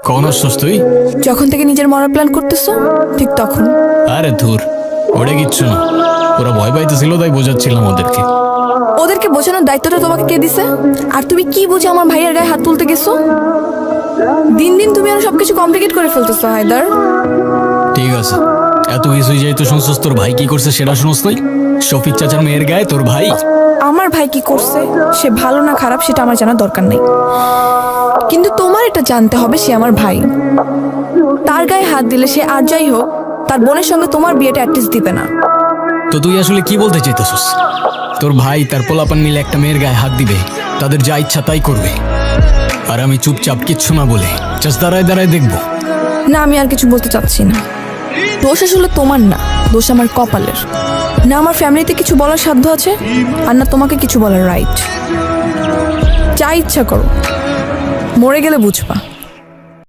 কখন আসছস তুই? যখন থেকে নিজের মরার প্ল্যান করতেছো ঠিক তখন। আরে ধুর, ওটা কিচ্ছু না। ওরা ভয় পাইতেছিল তাই বোঝাচ্ছিলাম ওদেরকে। ওদেরকে বোঝানোর দায়িত্বটা তোমাকে কে দিছে? আর তুমি কি বুঝে আমার ভাইয়ের গায়ে হাত তুলতে গেছো? দিন দিন তুমি আর সবকিছু কমপ্লিকেট করে ফেলতেছো হায়দার। ঠিক আছে, এত কিছুই যেহেতু শুনছস, তোর ভাই কি করছে সেটা শুনস তুই? শফিক চাচার মেয়ের গায়ে তোর ভাই? আমার ভাই কি করছে সে ভালো না খারাপ সেটা আমার জানার দরকার নেই, কিন্তু তোমার এটা জানতে হবে সে আমার ভাই। তার গায়ে হাত দিলে সে আর যাই হোক তার বোনের সঙ্গে তোমার বিয়েটা অ্যাটলিস্ট দিবে না। তো তুই আসলে কি বলতে চাইতেছস? তোর ভাই তার পোলাপান মিলে একটা মেয়ের গায়ে হাত দিবে, তাদের যা ইচ্ছা তাই করবে, আর আমি চুপচাপ কিচ্ছু না বলে জাস্ট দাঁড়ায় দাঁড়ায় দেখবো? না, আমি আর কিছু বলতে চাচ্ছি না। দোষ আসলে তোমার না, দোষ আমার কপালের। না আমার ফ্যামিলিতে কিছু বলার সাধ্য আছে, আর না তোমাকে কিছু বলার রাইট। যা ইচ্ছা করো, মরে গেলে বুঝবা।